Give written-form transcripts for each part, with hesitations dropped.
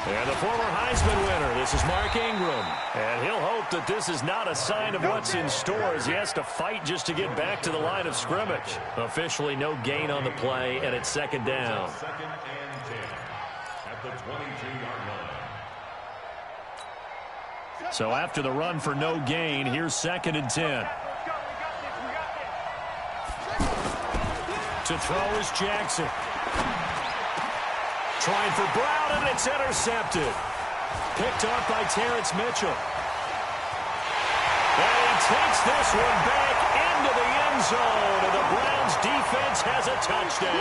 And the former Heisman winner, this is Mark Ingram. And he'll hope that this is not a sign of what's in store as he has to fight just to get back to the line of scrimmage. Officially no gain on the play, and it's second down. Second and 10 at the 22-yard line. So after the run for no gain, here's second and 10. To throw is Jackson. Trying for Brown, and it's intercepted. Picked off by Terrence Mitchell. And he takes this one back into the end zone, and the Browns defense has a touchdown.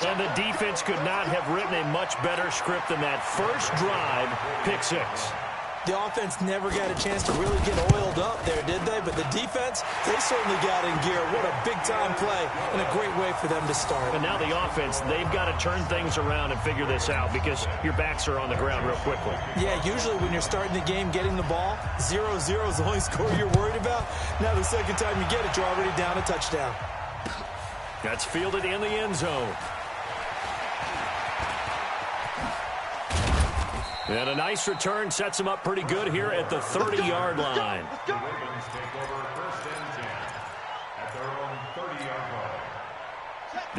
And the defense could not have written a much better script than that first drive, pick six. The offense never got a chance to really get oiled up there, did they? But the defense, they certainly got in gear. What a big-time play and a great way for them to start. And now the offense, they've got to turn things around and figure this out because your backs are on the ground real quickly. Yeah, usually when you're starting the game getting the ball, 0-0 is the only score you're worried about. Now the second time you get it, you're already down a touchdown. That's fielded in the end zone. And a nice return sets him up pretty good here at the 30-yard line. The Ravens take over first and 10 at their own 30-yard line.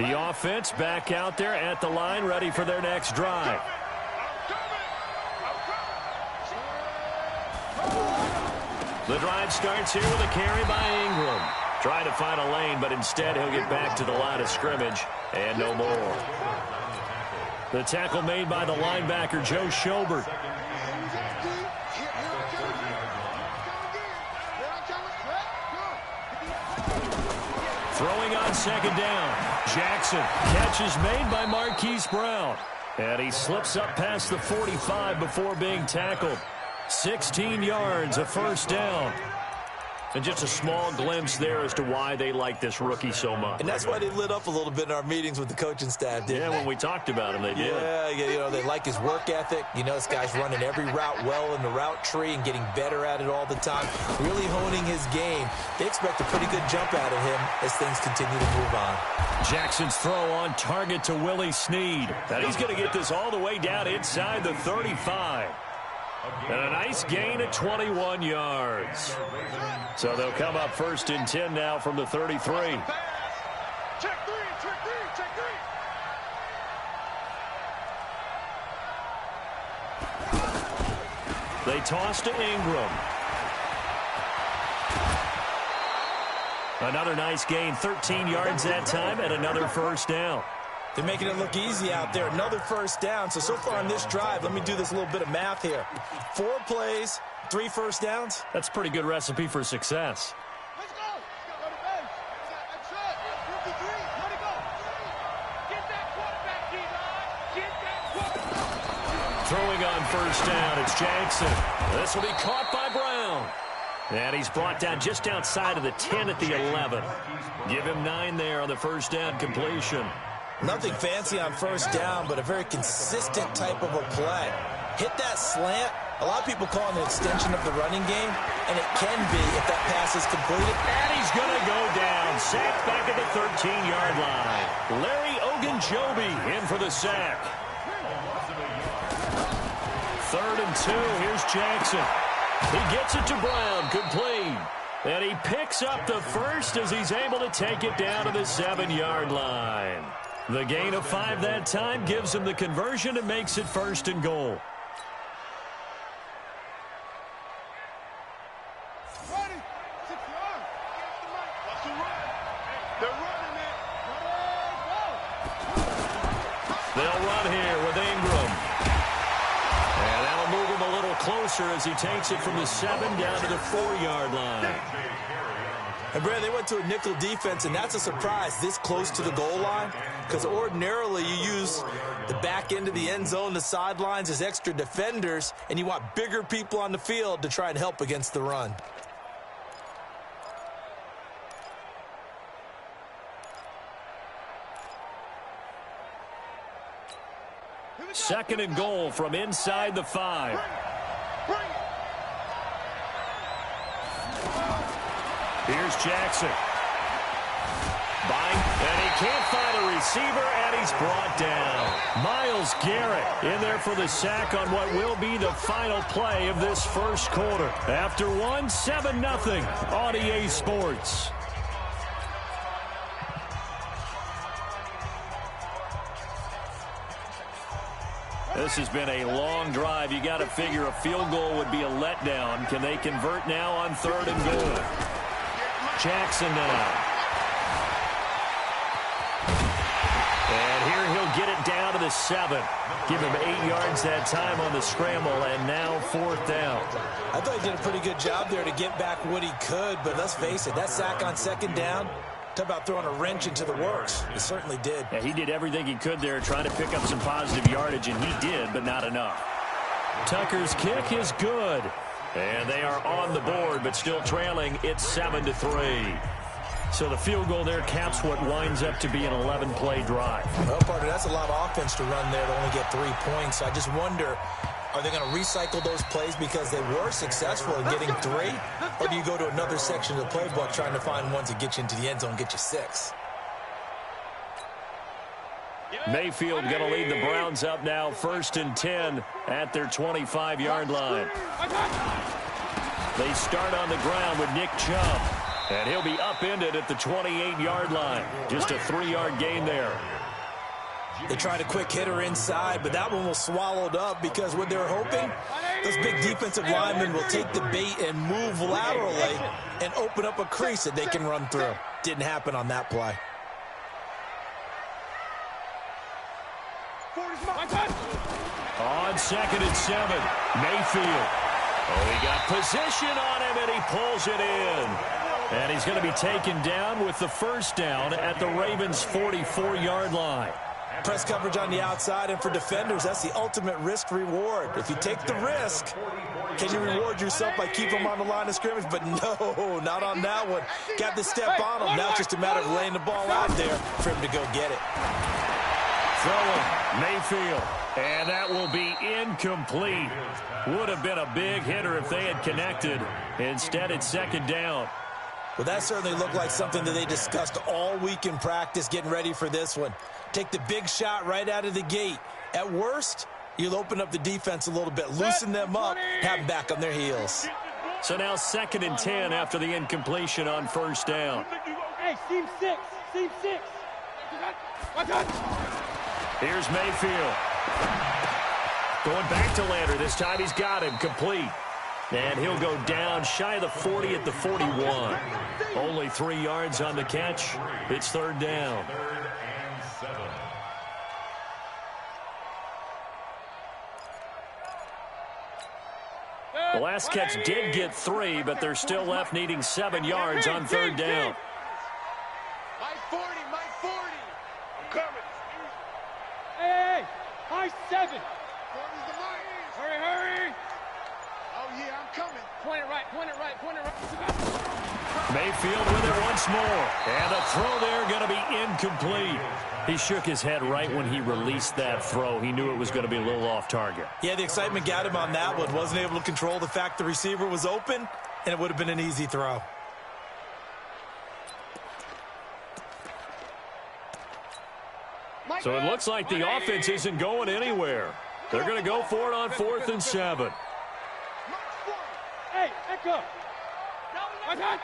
The offense back out there at the line, ready for their next drive. The drive starts here with a carry by Ingram. Trying to find a lane, but instead he'll get back to the line of scrimmage and no more. The tackle made by the linebacker, Joe Schobert. Throwing on second down. Jackson. Catch is made by Marquise Brown. And he slips up past the 45 before being tackled. 16 yards, a first down. And just a small glimpse there as to why they like this rookie so much. And that's why they lit up a little bit in our meetings with the coaching staff, didn't they? When we talked about him, they did. Yeah, you know, they like his work ethic. You know, this guy's running every route well in the route tree and getting better at it all the time, really honing his game. They expect a pretty good jump out of him as things continue to move on. Jackson's throw on target to Willie Snead. And he's going to get this all the way down inside the 35. And a nice gain at 21 yards. So they'll come up first and 10 now from the 33. Check three. They toss to Ingram. Another nice gain, 13 yards that time, and another first down. They're making it look easy out there. Another first down. So far on this drive, let me do this little bit of math here. 4 plays, 3 first downs. That's a pretty good recipe for success. Let's go. Go to base. That's it. 53. Let it go. Get that quarterback, D-line. Get that quarterback. Throwing on first down, it's Jackson. This will be caught by Brown. And he's brought down just outside of the 10 at the 11. Give him 9 there on the first down completion. Nothing fancy on first down, but a very consistent type of a play. Hit that slant. A lot of people call it an extension of the running game, and it can be if that pass is completed. And he's going to go down. Sacked back at the 13-yard line. Larry Ogunjobi in for the sack. 3rd and 2. Here's Jackson. He gets it to Brown. Complete. And he picks up the first as he's able to take it down to the 7-yard line. The gain of 5 that time gives him the conversion and makes it 1st and goal. Ready. 6 yards. Watch the run. They're running it. They'll run here with Ingram. And that'll move him a little closer as he takes it from the 7 down to the 4-yard line. And, Brad, they went to a nickel defense, and that's a surprise this close to the goal line, because ordinarily you use the back end of the end zone, the sidelines as extra defenders, and you want bigger people on the field to try and help against the run. Second and goal from inside the 5. Here's Jackson. And he can't find a receiver, and he's brought down. Myles Garrett in there for the sack on what will be the final play of this first quarter. After one, 7-0 on EA Sports. This has been a long drive. You got to figure a field goal would be a letdown. Can they convert now on 3rd and goal? Jackson now. And here he'll get it down to the 7. Give him 8 yards that time on the scramble, and now 4th down. I thought he did a pretty good job there to get back what he could, but let's face it, that sack on 2nd down, talk about throwing a wrench into the works. He certainly did. Yeah, he did everything he could there, trying to pick up some positive yardage, and he did, but not enough. Tucker's kick is good. And they are on the board, but still trailing. It's 7-3. So the field goal there caps what winds up to be an 11-play drive. Well, partner, that's a lot of offense to run there to only get 3 points. I just wonder, are they going to recycle those plays because they were successful in getting 3? Or do you go to another section of the playbook trying to find ones that get you into the end zone, get you 6? Mayfield going to lead the Browns up now, 1st and 10 at their 25-yard line. They start on the ground with Nick Chubb, and he'll be upended at the 28-yard line. Just a 3-yard gain there. They tried a quick hitter inside, but that one was swallowed up because what they're hoping, those big defensive linemen will take the bait and move laterally and open up a crease that they can run through. Didn't happen on that play. On 2nd and 7, Mayfield. Oh, he got position on him, and he pulls it in. And he's going to be taken down with the 1st down at the Ravens' 44-yard line. Press coverage on the outside, and for defenders, that's the ultimate risk-reward. If you take the risk, can you reward yourself by keeping them on the line of scrimmage? But no, not on that one. Got the step on him. Now it's just a matter of laying the ball out there for him to go get it. Throwing, Mayfield. And that will be incomplete. Would have been a big hitter if they had connected. Instead, it's 2nd down. Well, that certainly looked like something that they discussed all week in practice, getting ready for this one. Take the big shot right out of the gate. At worst, you'll open up the defense a little bit, loosen them up, have them back on their heels. So now 2nd and 10 after the incompletion on 1st down. Hey, seam 6. Seam 6. Watch out. Here's Mayfield. Going back to Lander. This time he's got him complete. And he'll go down shy of the 40 at the 41. Only 3 yards on the catch. It's 3rd down. 3rd and 7. The last catch did get 3, but they're still left needing 7 yards on 3rd down. My 40, my 40. I'm coming. Hey, high 7. 40's the mark. Hurry, hurry. Oh, yeah, I'm coming. Point it right, point it right, point it right. Mayfield with it once more. And the throw there going to be incomplete. He shook his head right when he released that throw. He knew it was going to be a little off target. Yeah, the excitement got him on that one. Wasn't able to control the fact the receiver was open, and it would have been an easy throw. So it looks like the offense isn't going anywhere. They're going to go for it on 4th and 7. Hey, echo. Don't let him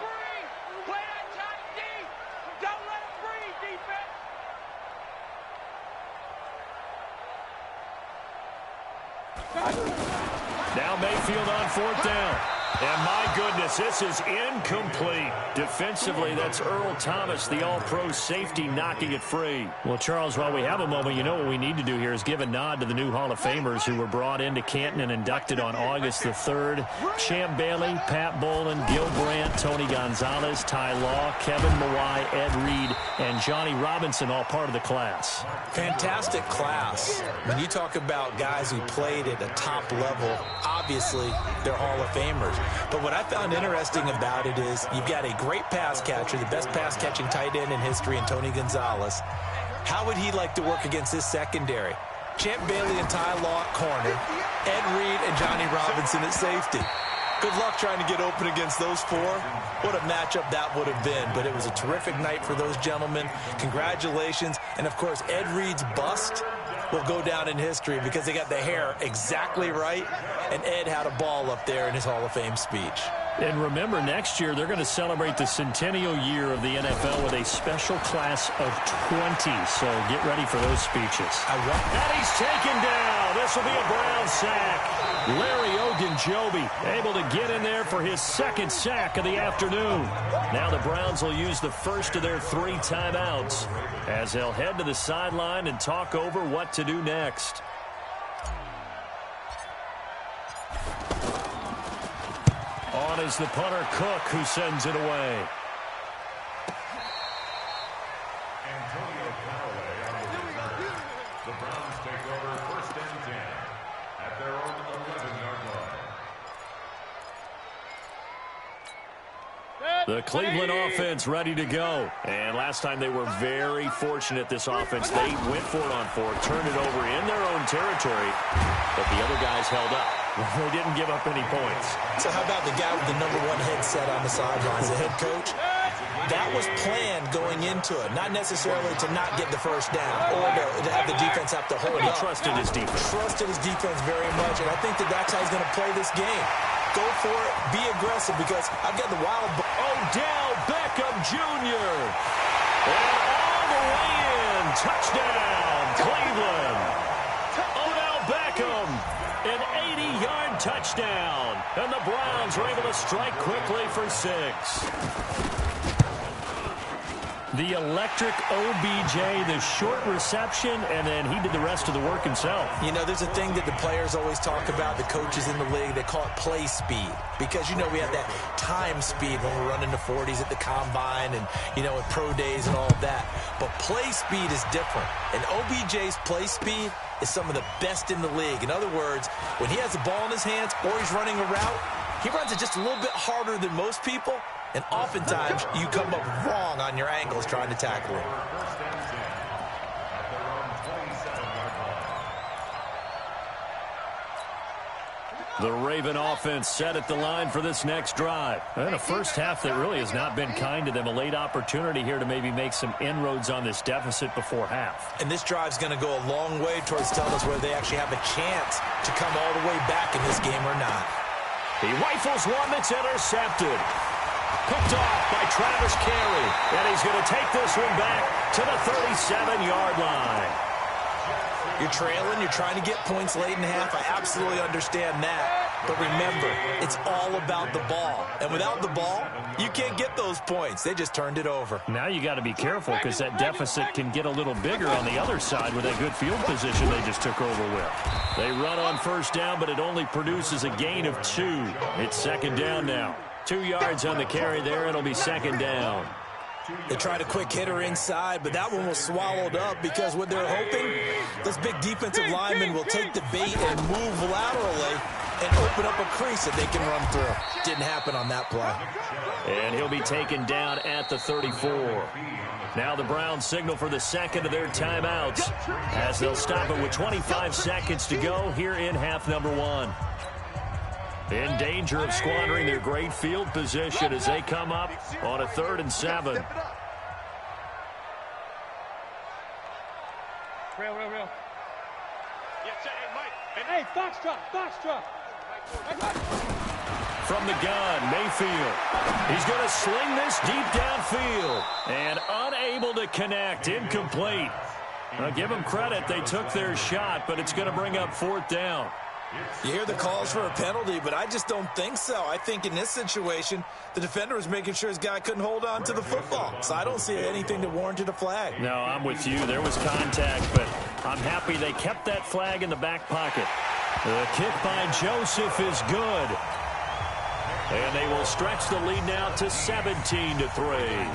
breathe. Play that Johnny D. Don't let him breathe, defense. Now Mayfield on 4th down. And my goodness, this is incomplete. Defensively, that's Earl Thomas, the all-pro safety, knocking it free. Well, Charles, while we have a moment, you know what we need to do here is give a nod to the new Hall of Famers who were brought into Canton and inducted on August the 3rd. Champ Bailey, Pat Bolin, Gil Brandt, Tony Gonzalez, Ty Law, Kevin Mawai, Ed Reed, and Johnny Robinson, all part of the class. Fantastic class. When you talk about guys who played at a top level, obviously they're Hall of Famers. But what I found interesting about it is you've got a great pass catcher, the best pass-catching tight end in history, in Tony Gonzalez. How would he like to work against his secondary? Champ Bailey and Ty Law at corner, Ed Reed and Johnny Robinson at safety. Good luck trying to get open against those four. What a matchup that would have been. But it was a terrific night for those gentlemen. Congratulations. And, of course, Ed Reed's bust will go down in history because they got the hair exactly right. And Ed had a ball up there in his Hall of Fame speech. And remember, next year they're going to celebrate the centennial year of the NFL with a special class of 20. So get ready for those speeches. And he's taken down. This will be a Brown sack. Larry Ogunjobi able to get in there for his second sack of the afternoon. Now the Browns will use the first of their 3 timeouts as they'll head to the sideline and talk over what to do next. On is the punter Cook, who sends it away. Antonio Callaway on the return. The Browns take over 1st and 10 at their own 11-yard line. The Cleveland offense ready to go. And last time they were very fortunate, this offense. They went for it on 4, turned it over in their own territory, but the other guys held up. They didn't give up any points. So how about the guy with the #1 headset on the sidelines, the head coach? That was planned going into it, not necessarily to not get the first down or to have the defense have to hold up. He trusted his defense. Trusted his defense very much, and I think that's how he's going to play this game. Go for it, be aggressive, because I've got the wild... Odell Beckham Jr. And all the way in. Touchdown, Cleveland. Odell Beckham, an 80-yard touchdown. And the Browns are able to strike quickly for 6. The electric OBJ, the short reception, and then he did the rest of the work himself. You know, there's a thing that the players always talk about, the coaches in the league, they call it play speed. Because, you know, we have that time speed when we're running the 40s at the combine and, you know, at pro days and all of that. But play speed is different. And OBJ's play speed is some of the best in the league. In other words, when he has the ball in his hands or he's running a route, he runs it just a little bit harder than most people. And oftentimes, you come up wrong on your angles trying to tackle him. The Raven offense set at the line for this next drive. And a first half that really has not been kind to them. A late opportunity here to maybe make some inroads on this deficit before half. And this drive's going to go a long way towards telling us whether they actually have a chance to come all the way back in this game or not. He rifles one that's intercepted. Picked off by Travis Carey. And he's going to take this one back to the 37-yard line. You're trailing, you're trying to get points late in half. I absolutely understand that. But remember, it's all about the ball. And without the ball, you can't get those points. They just turned it over. Now you got to be careful because that deficit can get a little bigger on the other side with that good field position they just took over with. They run on first down, but it only produces a gain of 2. It's second down now. 2 yards on the carry there. It'll be second down. They tried a quick hitter inside, but that one was swallowed up because what they're hoping, this big defensive lineman will take the bait and move laterally and open up a crease that they can run through. Didn't happen on that play. And he'll be taken down at the 34. Now the Browns signal for the second of their timeouts as they'll stop it with 25 seconds to go here in half number 1. In danger of squandering their great field position as they come up on a 3rd and 7. Real. Yes, hey, Mike. Hey, Foxtrot. From the gun, Mayfield. He's going to sling this deep downfield. And unable to connect, incomplete. Now, give them credit, they took their shot, but it's going to bring up 4th down. You hear the calls for a penalty, but I just don't think so. I think in this situation, the defender was making sure his guy couldn't hold on to the football. So I don't see anything that warranted a flag. No, I'm with you. There was contact, but I'm happy they kept that flag in the back pocket. The kick by Joseph is good. And they will stretch the lead now to 17-3.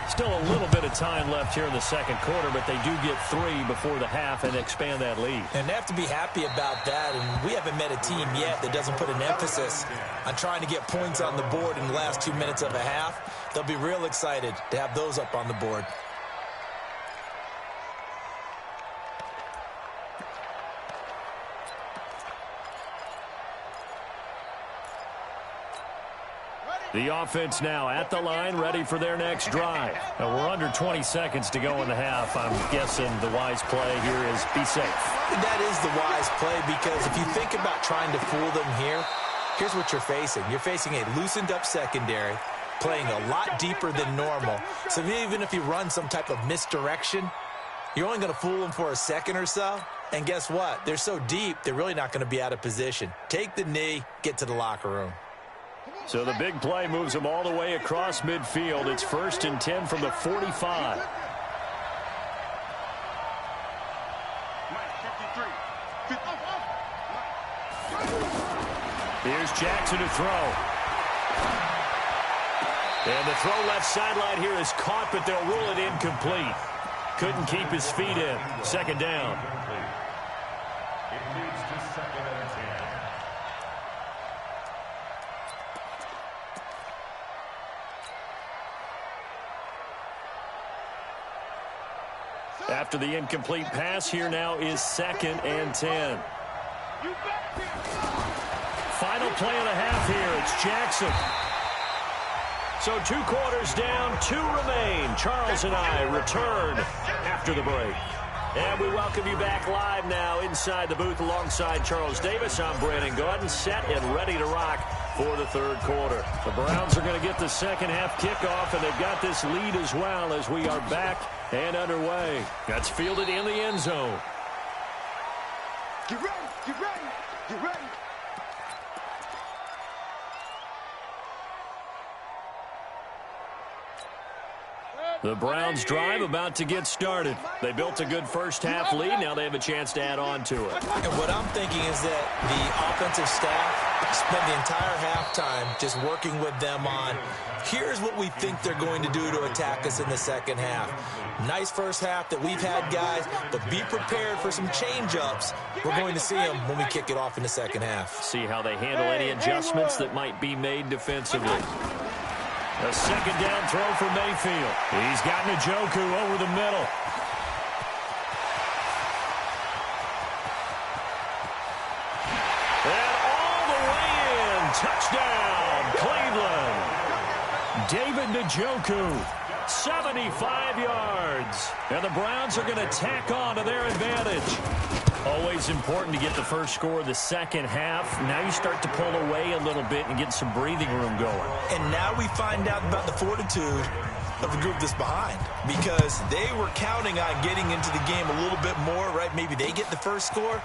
Still a little bit of time left here in the second quarter, but they do get 3 before the half and expand that lead. And they have to be happy about that. And we haven't met a team yet that doesn't put an emphasis on trying to get points on the board in the last 2 minutes of a half. They'll be real excited to have those up on the board. The offense now at the line, ready for their next drive. Now we're under 20 seconds to go in the half. I'm guessing the wise play here is be safe. That is the wise play, because if you think about trying to fool them here, here's what you're facing. You're facing a loosened up secondary, playing a lot deeper than normal. So even if you run some type of misdirection, you're only going to fool them for a second or so. And guess what? They're so deep, they're really not going to be out of position. Take the knee, get to the locker room. So the big play moves them all the way across midfield. It's 1st and 10 from the 45. Here's Jackson to throw. And the throw left sideline here is caught, but they'll rule it incomplete. Couldn't keep his feet in. 2nd down. It leads to 2nd and 10. After the incomplete pass, here now is 2nd and 10. Final play of the half here. It's Jackson. So 2 quarters down, 2 remain. Charles and I return after the break. And we welcome you back live now inside the booth alongside Charles Davis. I'm Brandon Gordon, set and ready to rock for the 3rd quarter. The Browns are going to get the second half kickoff, and they've got this lead as well as we are back and underway. That's fielded in the end zone. Get ready, get ready, get ready. The Browns drive about to get started. They built a good first half lead. Now they have a chance to add on to it. And what I'm thinking is that the offensive staff spent the entire halftime just working with them on, here's what we think they're going to do to attack us in the second half. Nice first half that we've had, guys, but be prepared for some change-ups. We're going to see them when we kick it off in the second half. See how they handle any adjustments that might be made defensively. A second down throw for Mayfield. He's got Njoku over the middle. And all the way in. Touchdown, Cleveland. David Njoku, 75 yards. And the Browns are going to tack on to their advantage. Always important to get the first score of the second half. Now you start to pull away a little bit and get some breathing room going. And now we find out about the fortitude of the group that's behind, because they were counting on getting into the game a little bit more, right? Maybe they get the first score.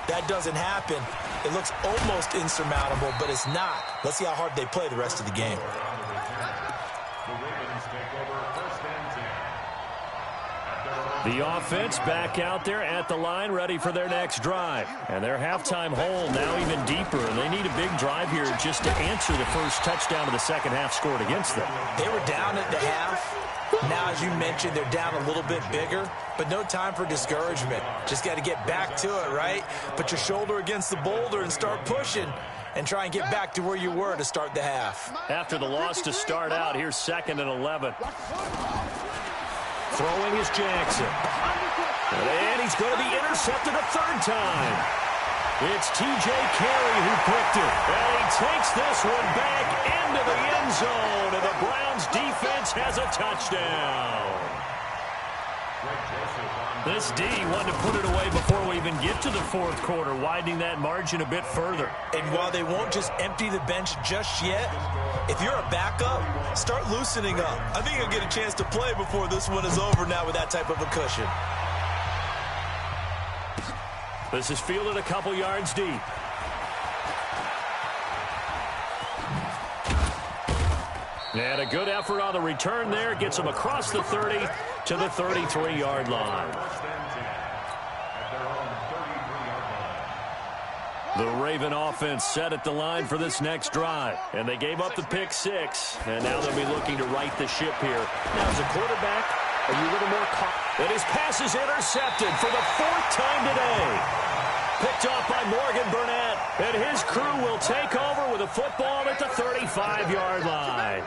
That doesn't happen. It looks almost insurmountable, but it's not. Let's see how hard they play the rest of the game. The offense back out there at the line, ready for their next drive. And their halftime hole now even deeper. And they need a big drive here just to answer the first touchdown of the second half scored against them. They were down at the half. Now, as you mentioned, they're down a little bit bigger, but no time for discouragement. Just got to get back to it, right? Put your shoulder against the boulder and start pushing and try and get back to where you were to start the half. After the loss to start out, here's 2nd and 11. Throwing is Jackson. And he's going to be intercepted a 3rd time. It's T.J. Carey who picked it. And he takes this one back into the end zone. And the Browns defense has a touchdown. This D wanted to put it away before we even get to the 4th quarter, widening that margin a bit further. And while they won't just empty the bench just yet, if you're a backup, start loosening up. I think you'll get a chance to play before this one is over now with that type of a cushion. This is fielded a couple yards deep. And a good effort on the return there. Gets him across the 30 to the 33-yard line. The Raven offense set at the line for this next drive. And they gave up the pick 6. And now they'll be looking to right the ship here. Now, as a quarterback, are you a little more confident? And his pass is intercepted for the 4th time today. Picked off by Morgan Burnett. And his crew will take over with a football at the 35-yard line.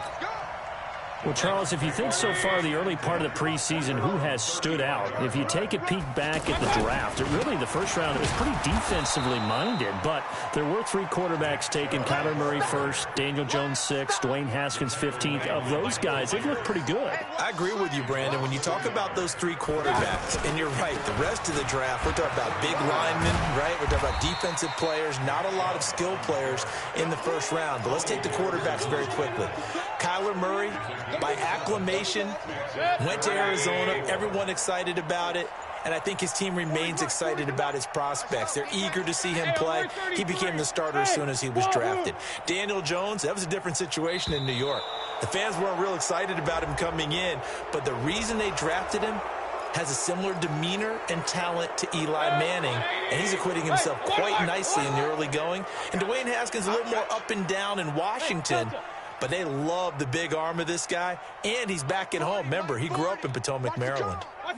Well, Charles, if you think so far the early part of the preseason, who has stood out? If you take a peek back at the draft, really the first round, it was pretty defensively minded, but there were 3 quarterbacks taken. Kyler Murray first, Daniel Jones 6th, Dwayne Haskins 15th. Of those guys, they've looked pretty good. I agree with you, Brandon. When you talk about those 3 quarterbacks, and you're right, the rest of the draft, we're talking about big linemen, right? We're talking about defensive players, not a lot of skill players in the first round. But let's take the quarterbacks very quickly. Kyler Murray, by acclamation, went to Arizona. Everyone excited about it. And I think his team remains excited about his prospects. They're eager to see him play. He became the starter as soon as he was drafted. Daniel Jones, that was a different situation in New York. The fans weren't real excited about him coming in, but the reason they drafted him has a similar demeanor and talent to Eli Manning, and he's acquitting himself quite nicely in the early going. And Dwayne Haskins a little more up and down in Washington, but they love the big arm of this guy, and he's back at home. Remember, he grew up in Potomac, Maryland. On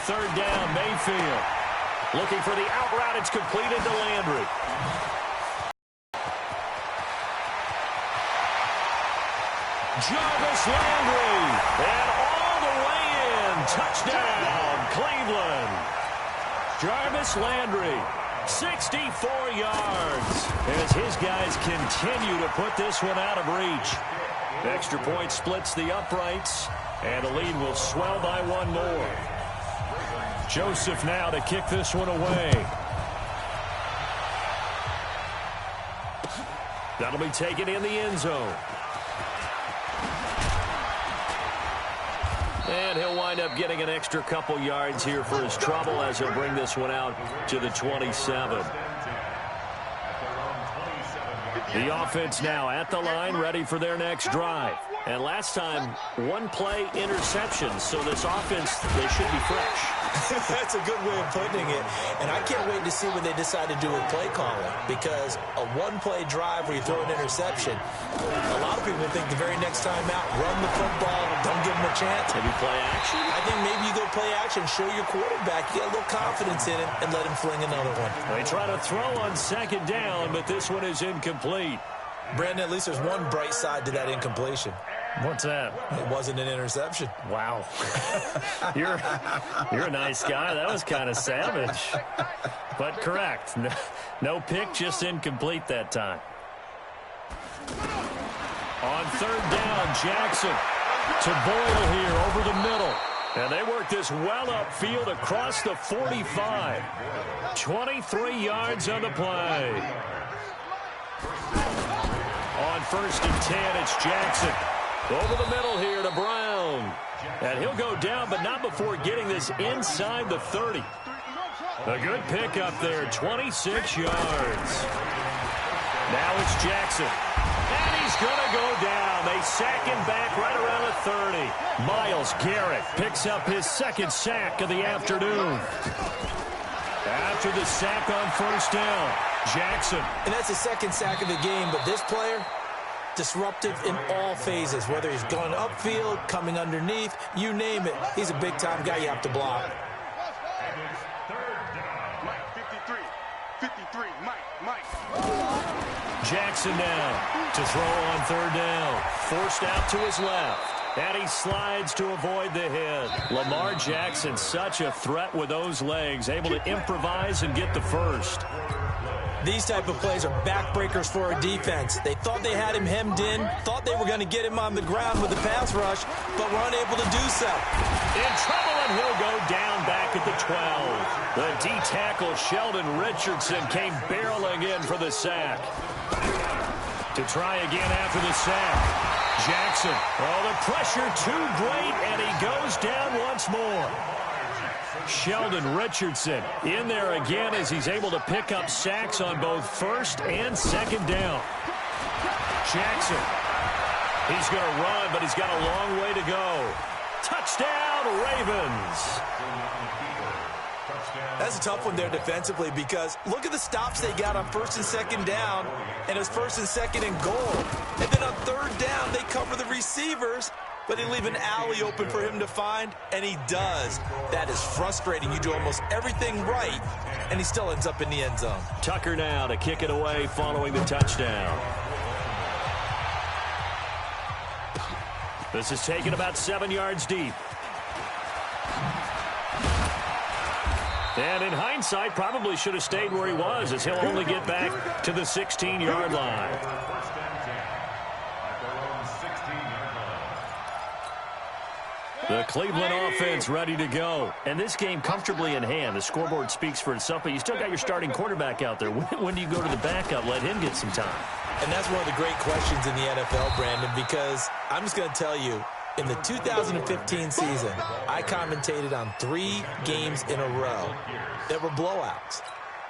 3rd down, Mayfield looking for the out route. It's completed to Landry. Jarvis Landry, and all the way in. Touchdown, Cleveland. Jarvis Landry, 64 yards, as his guys continue to put this one out of reach. Extra point splits the uprights, and the lead will swell by 1 more. Joseph now to kick this one away. That'll be taken in the end zone. And he'll wind up getting an extra couple yards here for his trouble as he'll bring this one out to the 27. The offense now at the line, ready for their next drive. And last time, 1-play interception, so this offense, they should be fresh. That's a good way of putting it. And I can't wait to see what they decide to do with play calling, because a 1-play drive where you throw an interception, a lot of people think the very next time out, run the football, don't give them a chance. Maybe play action? I think maybe you go play action, show your quarterback, you get a little confidence in him, and let him fling another one. They try to throw on 2nd down, but this one is incomplete. Brandon, at least there's one bright side to that incompletion. What's that? It wasn't an interception. Wow. You're a nice guy. That was kind of savage. But correct. No pick, just incomplete that time. On 3rd down, Jackson to Boyle here over the middle. And they work this well upfield across the 45. 23 yards on the play. On 1st and 10, it's Jackson. Over the middle here to Brown. And he'll go down, but not before getting this inside the 30. A good pickup there, 26 yards. Now it's Jackson. And he's going to go down. They sack him back right around the 30. Myles Garrett picks up his 2nd sack of the afternoon. After the sack on 1st down, Jackson. And that's the 2nd sack of the game, but this player, disruptive in all phases, whether he's going upfield, coming underneath, you name it. He's a big-time guy you have to block. Jackson now to throw on 3rd down. Forced out to his left. And he slides to avoid the hit. Lamar Jackson, such a threat with those legs, able to improvise and get the first. These type of plays are backbreakers for a defense. They thought they had him hemmed in, thought they were going to get him on the ground with the pass rush, but were unable to do so. In trouble, and he'll go down back at the 12. The D-tackle, Sheldon Richardson, came barreling in for the sack. To try again after the sack. Jackson, oh, the pressure too great, and he goes down once more. Sheldon Richardson in there again as he's able to pick up sacks on both 1st and 2nd down. Jackson, he's going to run, but he's got a long way to go. Touchdown, Ravens. That's a tough one there defensively, because look at the stops they got on 1st and 2nd down, and it's 1st and 2nd and goal. And then on 3rd down, they cover the receivers, but they leave an alley open for him to find, and he does. That is frustrating. You do almost everything right, and he still ends up in the end zone. Tucker now to kick it away following the touchdown. This is taken about 7 yards deep. And in hindsight, probably should have stayed where he was, as he'll only get back to the 16-yard line. The Cleveland offense ready to go. And this game comfortably in hand. The scoreboard speaks for itself, but you still got your starting quarterback out there. When do you go to the backup, let him get some time? And that's one of the great questions in the NFL, Brandon, because I'm just going to tell you, in the 2015 season, I commentated on 3 games in a row that were blowouts.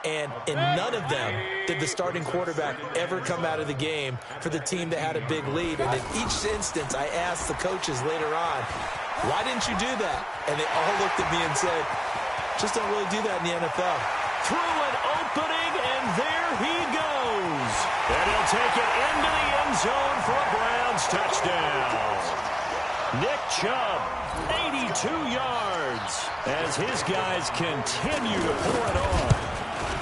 And in none of them did the starting quarterback ever come out of the game for the team that had a big lead. And in each instance, I asked the coaches later on, why didn't you do that? And they all looked at me and said, just don't really do that in the NFL. Through an opening, and there he goes. And he'll take it into the end zone for a Browns touchdown. Nick Chubb, 82 yards, as his guys continue to pour it on.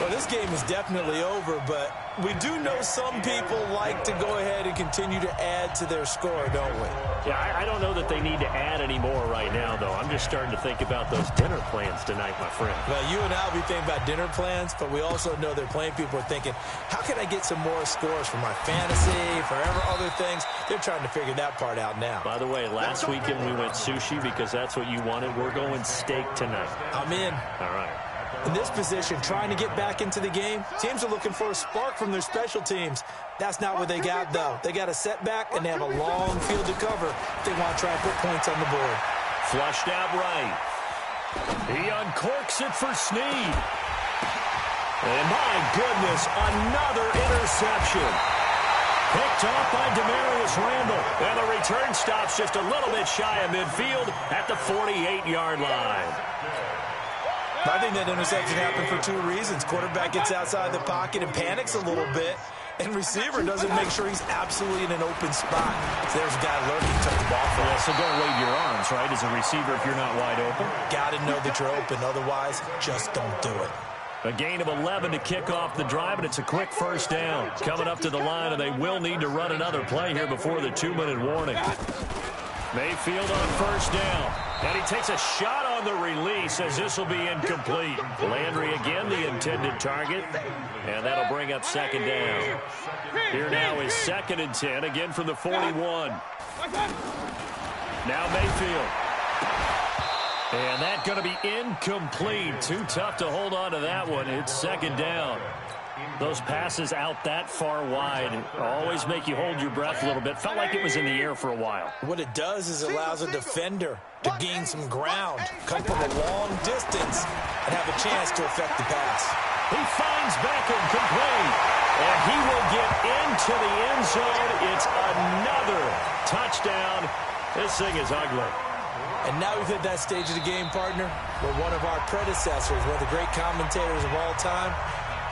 Well, this game is definitely over, but we do know some people like to go ahead and continue to add to their score, don't we? Yeah, I don't know that they need to add any more right now, though. I'm just starting to think about those dinner plans tonight, my friend. Well, you and I will be thinking about dinner plans, but we also know they're playing people are thinking, how can I get some more scores for my fantasy, for other things? They're trying to figure that part out now. By the way, last weekend we went sushi because that's what you wanted. We're going steak tonight. I'm in. All right. In this position, trying to get back into the game, teams are looking for a spark from their special teams. That's not what they got, though. They got a setback, and they have a long field to cover if they want to try and put points on the board. Flushed out right. He uncorks it for Snead. And my goodness, another interception. Picked off by Demarius Randall. And the return stops just a little bit shy of midfield at the 48-yard line. I think that interception happened for 2 reasons. Quarterback gets outside the pocket and panics a little bit, and receiver doesn't make sure he's absolutely in an open spot. So there's a guy lurking, took the ball for us. So don't wave your arms, right, as a receiver if you're not wide open? Got to know that you're open. Otherwise, just don't do it. A gain of 11 to kick off the drive, and it's a quick first down. Coming up to the line, and they will need to run another play here before the 2-minute warning. Mayfield on first down. And he takes a shot on the release as this will be incomplete. Landry again the intended target. And that'll bring up second down. Here now is 2nd and 10, again from the 41. Now Mayfield. And that's going to be incomplete. Too tough to hold on to that one. It's second down. Those passes out that far wide always make you hold your breath a little bit. Felt like it was in the air for a while. What it does is it allows a defender to gain some ground, come from a long distance, and have a chance to affect the pass. He finds Beckham complete, and he will get into the end zone. It's another touchdown. This thing is ugly. And now we've hit that stage of the game, partner, where one of our predecessors, one of the great commentators of all time,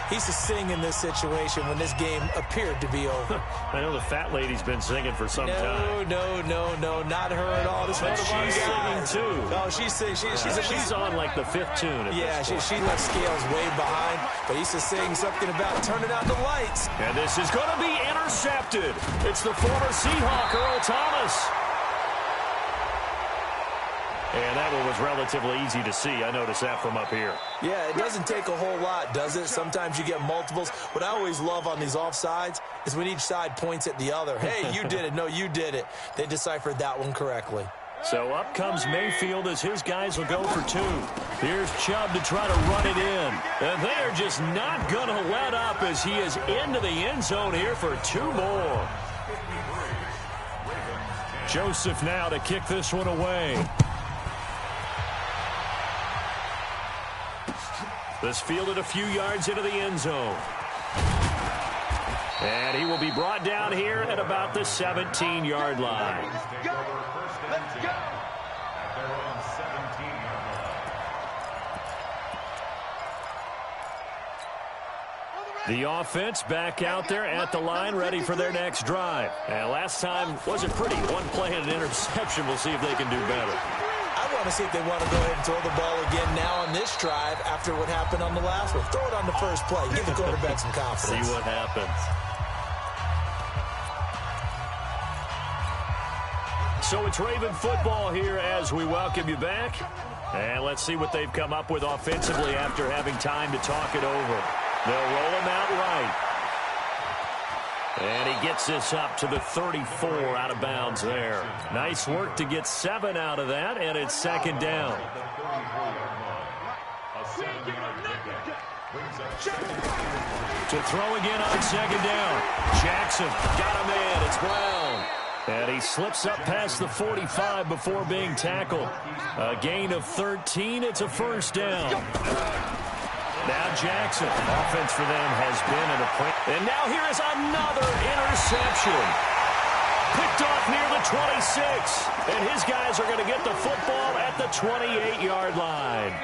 he's to sing in this situation when this game appeared to be over. I know the fat lady's been singing for some time. No, not her at all. This but one she's singing too. Oh, she's singing. She's on like the 5th tune. Yeah, she left Scales way behind, but he's to sing something about turning out the lights. And this is going to be intercepted. It's the former Seahawk, Earl Thomas. And that one was relatively easy to see. I noticed that from up here. Yeah, it doesn't take a whole lot, does it? Sometimes you get multiples. What I always love on these offsides is when each side points at the other. Hey, you did it. No, you did it. They deciphered that one correctly. So up comes Mayfield as his guys will go for 2. Here's Chubb to try to run it in. And they are just not going to let up as he is into the end zone here for 2 more. Joseph now to kick this one away. This fielded a few yards into the end zone. And he will be brought down here at about the 17-yard line. Let's go. The offense back out there at the line, ready for their next drive. And last time wasn't pretty. One play and an interception. We'll see if they can do better. I want to see if they want to go ahead and throw the ball again now on this drive after what happened on the last one. Throw it on the first play. Give the quarterback some confidence. See what happens. So it's Raven football here as we welcome you back. And let's see what they've come up with offensively after having time to talk it over. They'll roll him out right. And he gets this up to the 34 out of bounds there. Nice work to get 7 out of that, and it's second down. To throw again on second down. Jackson got him in. It's Brown. And he slips up past the 45 before being tackled. A gain of 13. It's a first down. Now Jackson. Offense for them has been in a point. And now here is another interception. Picked off near the 26. And his guys are going to get the football at the 28-yard line.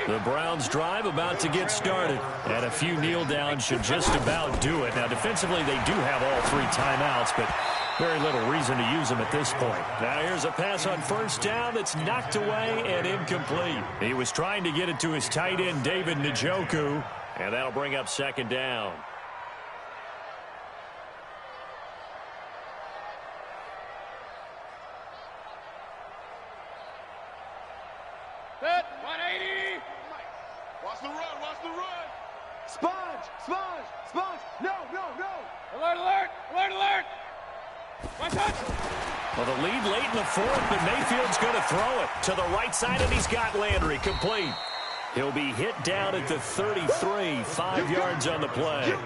The Browns drive about to get started. And a few kneel downs should just about do it. Now defensively they do have all 3 timeouts, but very little reason to use them at this point. Now here's a pass on first down that's knocked away and incomplete. He was trying to get it to his tight end, David Njoku, and that'll bring up second down. Set, 180. Watch the run, watch the run. Sponge, sponge, sponge. No, no, no. Alert, alert, alert, alert. One touch. Well, the lead late in the 4th, but Mayfield's going to throw it to the right side, and he's got Landry complete. He'll be hit down at the 33, 5 yards on the play. You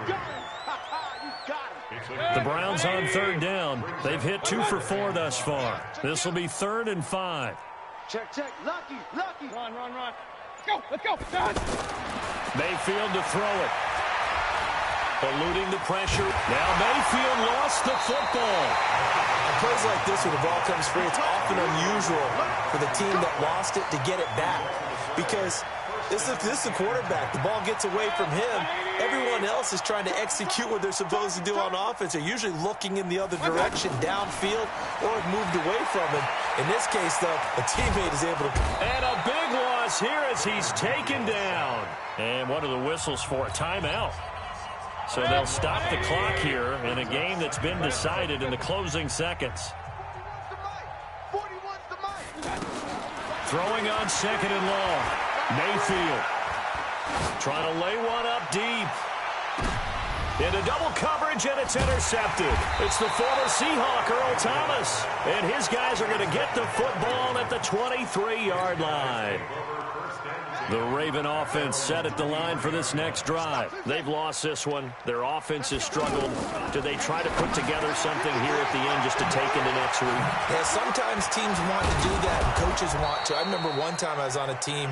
got it. The Browns on third down. They've hit 2 for 4 thus far. This will be 3rd and 5. Check, check. Lucky, lucky. Run, run, run. Let's go, done. Mayfield to throw it. Eluding the pressure. Now Mayfield lost the football. Plays like this when the ball comes free, it's often unusual for the team that lost it to get it back. Because this is the quarterback. The ball gets away from him. Everyone else is trying to execute what they're supposed to do on offense. They're usually looking in the other direction, downfield, or have moved away from him. In this case, though, a teammate is able to... And a big loss here as he's taken down. And what are the whistles for? Timeout. So they'll stop the clock here in a game that's been decided in the closing seconds. Throwing on second and long. Mayfield trying to lay one up deep. Into double coverage, and it's intercepted. It's the former Seahawk, Earl Thomas. And his guys are going to get the football at the 23-yard line. The Raven offense set at the line for this next drive. They've lost this one. Their offense has struggled. Do they try to put together something here at the end just to take into next week? Yeah, sometimes teams want to do that and coaches want to. I remember one time I was on a team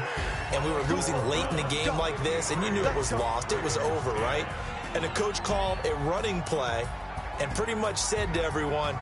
and we were losing late in the game like this, and you knew it was lost. It was over, right? And the coach called a running play and pretty much said to everyone,